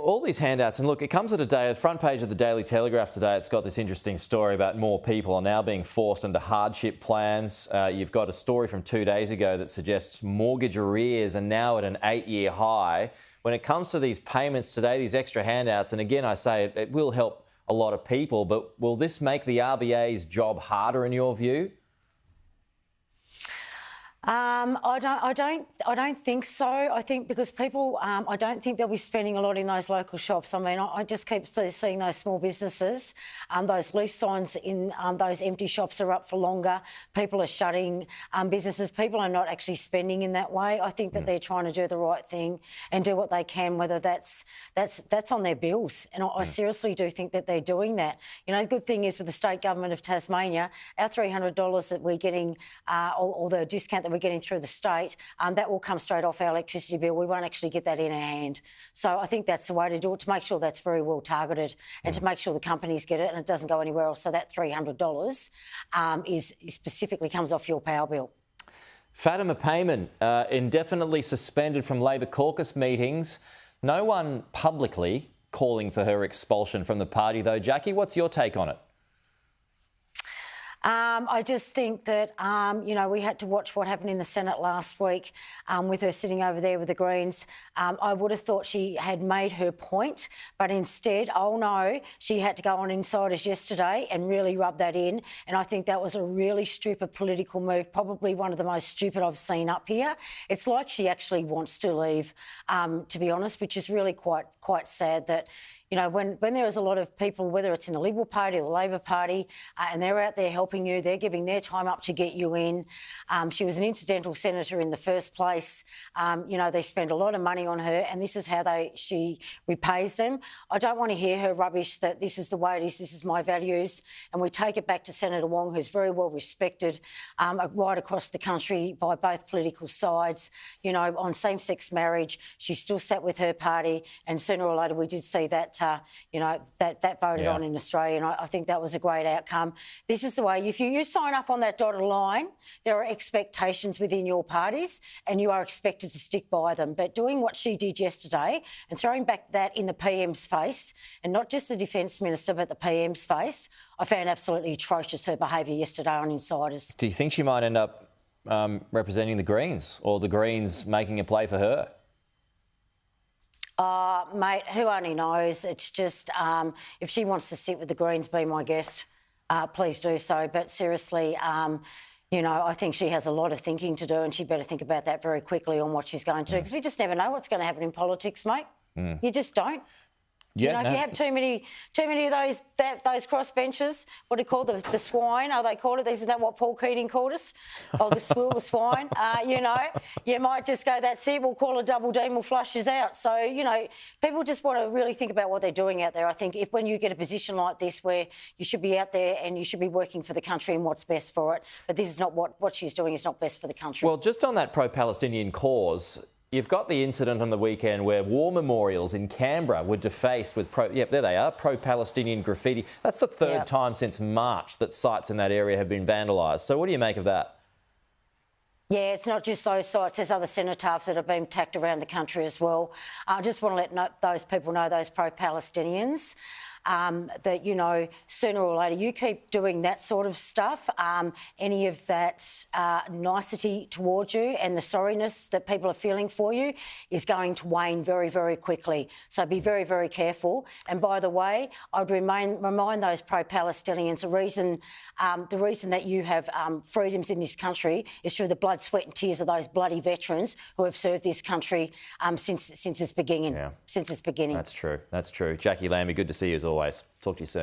all these handouts, and look, it comes at a day, the front page of the Daily Telegraph today, it's got this interesting story about more people are now being forced into hardship plans. You've got a story from 2 days ago that suggests mortgage arrears are now at an 8-year high. When it comes to these payments today, these extra handouts, and again, I say it will help a lot of people, but will this make the RBA's job harder in your view? I don't think so. I think because people, I don't think they'll be spending a lot in those local shops. I mean, I just keep seeing those small businesses, those loose signs in those empty shops are up for longer. People are shutting businesses. People are not actually spending in that way. I think that they're trying to do the right thing and do what they can, whether that's on their bills. And I seriously do think that they're doing that. You know, the good thing is with the state government of Tasmania, our $300 that we're getting, or the discount that we're getting through the state, that will come straight off our electricity bill. We won't actually get that in our hand. So I think that's the way to do it, to make sure that's very well targeted and to make sure the companies get it and it doesn't go anywhere else. So that $300 is specifically comes off your power bill. Fatima Payman, indefinitely suspended from Labor caucus meetings. No one publicly calling for her expulsion from the party, though. Jacqui, what's your take on it? I just think that, you know, we had to watch what happened in the Senate last week with her sitting over there with the Greens. I would have thought she had made her point, but instead, oh no, she had to go on Insiders yesterday and really rub that in. And I think that was a really stupid political move, probably one of the most stupid I've seen up here. It's like she actually wants to leave, to be honest, which is really quite sad that, you know, when there is a lot of people, whether it's in the Liberal Party or the Labor Party, and they're out there helping you, they're giving their time up to get you in. She was an incidental senator in the first place. You know, they spend a lot of money on her, and this is how she repays them. I don't want to hear her rubbish that this is the way it is, this is my values. And we take it back to Senator Wong, who's very well respected right across the country by both political sides. You know, on same-sex marriage, she still sat with her party, and sooner or later we did see that you know, that voted on in Australia, and I think that was a great outcome. This is the way, if you sign up on that dotted line, there are expectations within your parties and you are expected to stick by them. But doing what she did yesterday and throwing back that in the PM's face, and not just the Defence Minister but the PM's face, I found absolutely atrocious, her behaviour yesterday on Insiders. Do you think she might end up representing the Greens, or the Greens making a play for her? Mate, who only knows? It's just, if she wants to sit with the Greens, be my guest, please do so. But seriously, you know, I think she has a lot of thinking to do, and she better think about that very quickly on what she's going to do, because we just never know what's going to happen in politics, mate. You just don't. Yeah, you know, if you have too many of those crossbenchers, what do you call the swine? Oh, they call it. Isn't that what Paul Keating called us? Oh, the swill, the swine. You know, you might just go, that's it. We'll call a double D and we'll flush us out. So, you know, people just want to really think about what they're doing out there. I think when you get a position like this where you should be out there and you should be working for the country and what's best for it, but this is not what she's doing is not best for the country. Well, just on that pro-Palestinian cause, you've got the incident on the weekend where war memorials in Canberra were defaced with there they are, pro-Palestinian graffiti. That's the third time since March that sites in that area have been vandalised. So what do you make of that? Yeah, it's not just those sites. There's other cenotaphs that have been tacked around the country as well. I just want to let those people know, those pro-Palestinians, that, you know, sooner or later you keep doing that sort of stuff, any of that nicety towards you and the sorriness that people are feeling for you is going to wane very, very quickly. So be very, very careful. And by the way, I'd remind those pro-Palestinians the reason that you have freedoms in this country is through the blood, sweat and tears of those bloody veterans who have served this country since its beginning. Yeah. Since its beginning. That's true. That's true. Jacqui Lambie, good to see you as always. Talk to you soon.